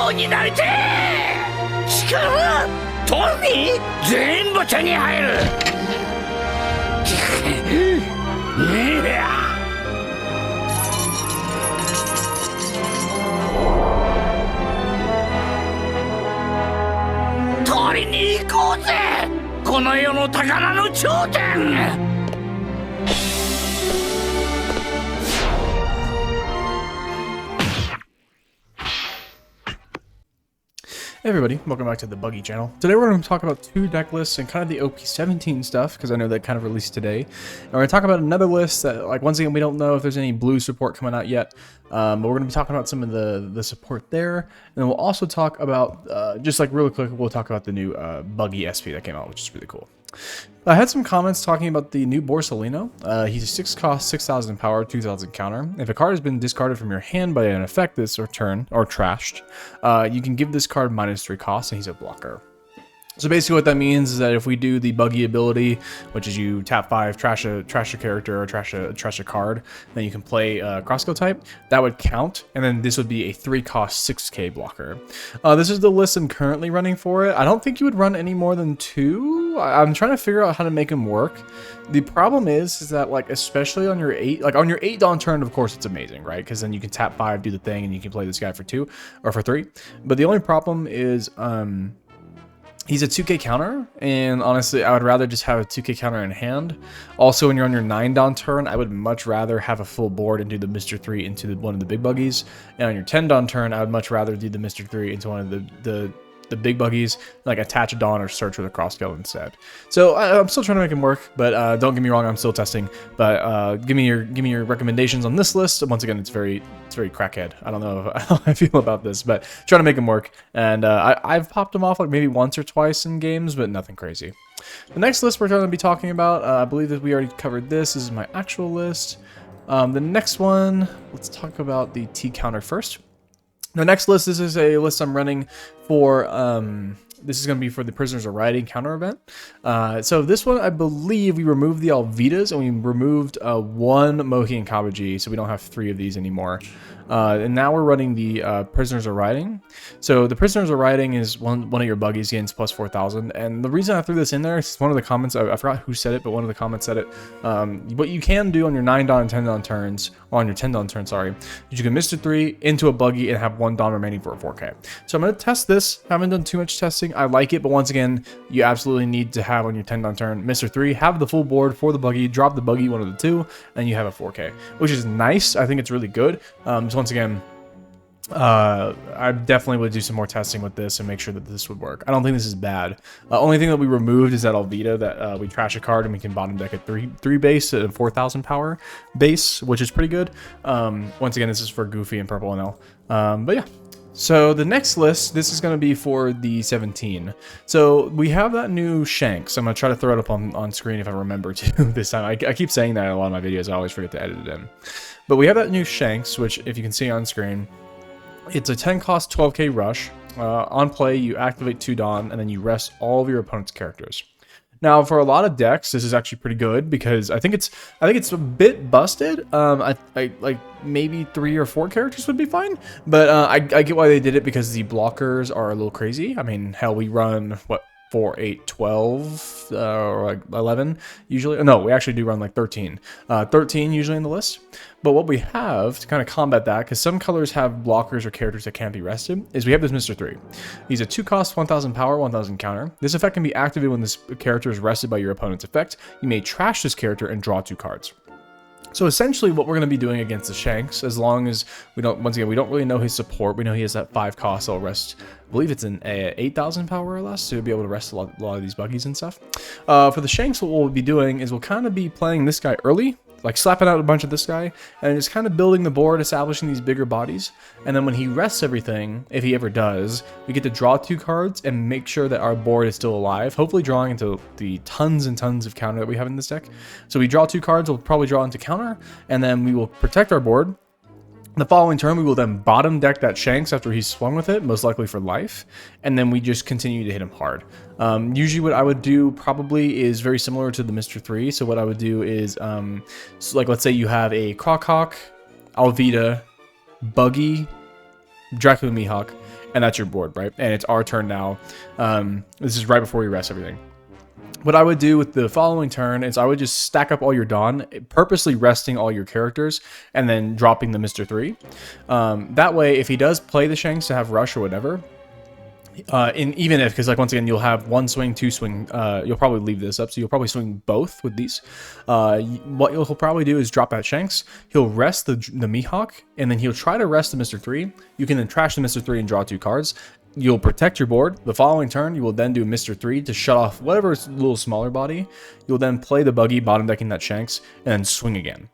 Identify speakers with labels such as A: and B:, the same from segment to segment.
A: 王になりてえ。力トミー全部手に入る。いや取りに行こうぜ、この世の宝の頂点。
B: Hey everybody, welcome back to the Buggy channel. Today we're going to talk about two deck lists and kind of the OP17 stuff, because I know that kind of released today. And we're going to talk about another list that, like, once again, we don't know if there's any blue support coming out yet, but we're going to be talking about some of the support there. And then we'll also talk about, just like really quick, we'll talk about the new Buggy SP that came out, which is really cool. I had some comments talking about the new Borsalino. He's a 6 cost, 6,000 power, 2,000 counter. If a card has been discarded from your hand by an effect this turn, or trashed, you can give this card -3 cost, and he's a blocker. So basically what that means is that if we do the Buggy ability, which is you tap 5, trash a character, or trash a card, then you can play cross-skill type, that would count, and then this would be a 3 cost 6k blocker. This is the list I'm currently running for it. I don't think you would run any more than 2. I'm trying to figure out how to make them work. The problem is that, like, especially on your 8, like on your 8 dawn turn, of course it's amazing, right? Because then you can tap 5, do the thing, and you can play this guy for 2 or for 3. But the only problem is he's a 2k counter, and honestly, I would rather just have a 2k counter in hand. Also, when you're on your 9 dawn turn, I would much rather have a full board and do the Mr. 3 into one of the big buggies. And on your 10 dawn turn, I would much rather do the Mr. 3 into one of the big buggies, like attach a dawn or search with a cross skill instead. So I'm still trying to make them work, but don't get me wrong, I'm still testing. But give me your recommendations on this list. Once again, it's very crackhead. I don't know how I feel about this, but trying to make them work. And I've popped them off like maybe once or twice in games, but nothing crazy. The next list we're going to be talking about, I believe that we already covered this. This is my actual list. The next one, let's talk about the T counter first. The next list, this is a list I'm running for, this is going to be for the Prisoners of Riding counter event. So this one, I believe we removed the Alvitas, and we removed 1 Mohi and Kabaji, so we don't have 3 of these anymore. And now we're running the Prisoners of Riding. So the Prisoners of Riding is one of your buggies gains plus 4,000. And the reason I threw this in there is one of the comments, I forgot who said it, but one of the comments said it. What you can do on your 9 dawn and 10 dawn turns, or on your 10 dawn turn, sorry, is you can Mr. 3 into a buggy and have 1 dawn remaining for a 4k. So I'm going to test this. Haven't done too much testing. I like it, but once again, you absolutely need to have on your 10 dawn turn Mr. 3, have the full board for the buggy, drop the buggy, one of the 2, and you have a 4k, which is nice. I think it's really good. So once again, I definitely would do some more testing with this and make sure that this would work. I don't think this is bad. Only thing that we removed is that Alvita that we trash a card and we can bottom deck at 3 base at 4,000 power base, which is pretty good. Once again, this is for Goofy and Purple NL. But yeah. So the next list, this is going to be for the 17. So we have that new Shanks. I'm going to try to throw it up on screen if I remember to this time. I keep saying that in a lot of my videos. I always forget to edit it in. But we have that new Shanks, which if you can see on screen, it's a 10 cost 12k rush. On play, you activate 2 Dawn, and then you rest all of your opponent's characters. Now, for a lot of decks, this is actually pretty good because I think it's a bit busted. I like maybe 3 or 4 characters would be fine, but I get why they did it because the blockers are a little crazy. I mean, hell, we run what, 4, 8, 12, or like 11 usually. No, we actually do run like 13. 13 usually in the list. But what we have to kind of combat that, because some colors have blockers or characters that can't be rested, is we have this Mr. 3. He's a 2 cost, 1,000 power, 1,000 counter. This effect can be activated when this character is rested by your opponent's effect. You may trash this character and draw 2 cards. So essentially what we're going to be doing against the Shanks, as long as we don't, once again, we don't really know his support. We know he has that 5 cost, so I'll rest, I believe it's an 8,000 power or less, so you'll be able to rest a lot of these buggies and stuff. For the Shanks, what we'll be doing is we'll kind of be playing this guy early, like slapping out a bunch of this guy, and just kind of building the board, establishing these bigger bodies. And then when he rests everything, if he ever does, we get to draw 2 cards and make sure that our board is still alive, hopefully drawing into the tons and tons of counter that we have in this deck. So we draw 2 cards, we'll probably draw into counter, and then we will protect our board. The following turn, we will then bottom deck that Shanks after he's swung with it, most likely for life, and then we just continue to hit him hard. Usually what I would do probably is very similar to the Mr. 3. So what I would do is, so like let's say you have a Crockhawk, Alvita, Buggy, Dracula Mihawk, and that's your board, right? And it's our turn now. This is right before we rest everything. What I would do with the following turn is I would just stack up all your Dawn, purposely resting all your characters, and then dropping the Mr. 3. That way, if he does play the Shanks to have Rush or whatever, even if, because like once again, you'll have 1 swing, 2 swing, you'll probably leave this up, so you'll probably swing both with these. What he'll probably do is drop that Shanks, he'll rest the Mihawk, and then he'll try to rest the Mr. 3. You can then trash the Mr. 3 and draw 2 cards. You'll protect your board. The following turn, you will then do Mr. 3 to shut off whatever's little smaller body. You'll then play the Buggy, bottom decking that Shanks, and then swing again.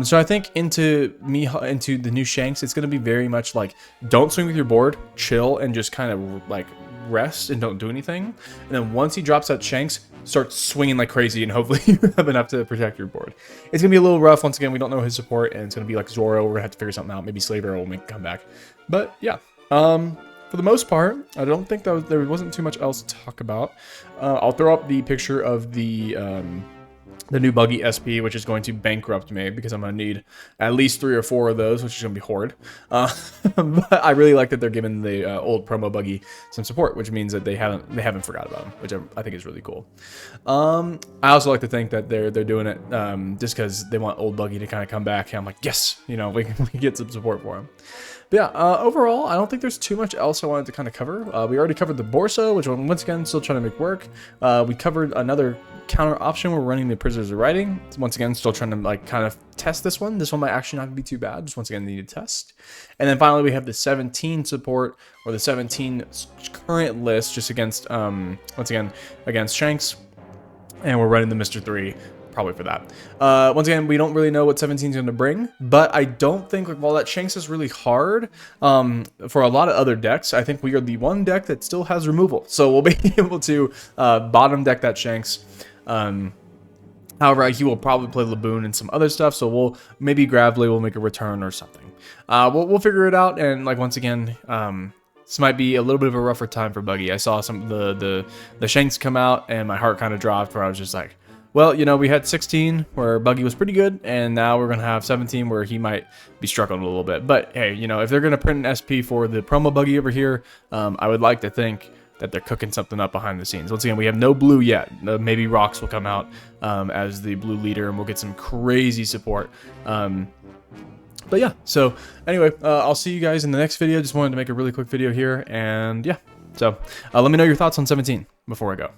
B: So I think into the new Shanks, it's going to be very much like, don't swing with your board, chill, and just kind of like rest and don't do anything. And then once he drops that Shanks, start swinging like crazy, and hopefully you have enough to protect your board. It's going to be a little rough. Once again, we don't know his support, and it's going to be like Zoro. We're going to have to figure something out. Maybe Slave Arrow will make a comeback. But yeah. For the most part, I don't think that there wasn't too much else to talk about. I'll throw up the picture of the new Buggy SP, which is going to bankrupt me because I'm going to need at least 3 or 4 of those, which is going to be horrid. But I really like that they're giving the old promo Buggy some support, which means that they haven't forgot about him, which I think is really cool. I also like to think that they're doing it just because they want old Buggy to kind of come back. And I'm like, yes, you know, we get some support for him. But yeah, overall, I don't think there's too much else I wanted to kind of cover. We already covered the Borso, which once again, still trying to make work. We covered another counter option. We're running the Prisoners of Writing. Once again, still trying to like kind of test this one. This one might actually not be too bad. Just once again, need to test. And then finally, we have the 17 support, or the 17 current list, just against once again against Shanks, and we're running the Mr. 3. Probably for that. Once again, we don't really know what 17 is going to bring, but I don't think, like, while that Shanks is really hard for a lot of other decks, I think we are the one deck that still has removal. So we'll be able to bottom deck that Shanks. However, he will probably play Laboon and some other stuff, so we'll maybe Gravely will make a return or something. We'll figure it out, and like once again, this might be a little bit of a rougher time for Buggy. I saw some the Shanks come out, and my heart kind of dropped, where I was just like, well, you know, we had 16 where Buggy was pretty good, and now we're going to have 17 where he might be struggling a little bit. But hey, you know, if they're going to print an SP for the promo Buggy over here, I would like to think that they're cooking something up behind the scenes. Once again, we have no blue yet. Maybe Rocks will come out as the blue leader, and we'll get some crazy support. But yeah, so anyway, I'll see you guys in the next video. Just wanted to make a really quick video here, and yeah. So let me know your thoughts on 17 before I go.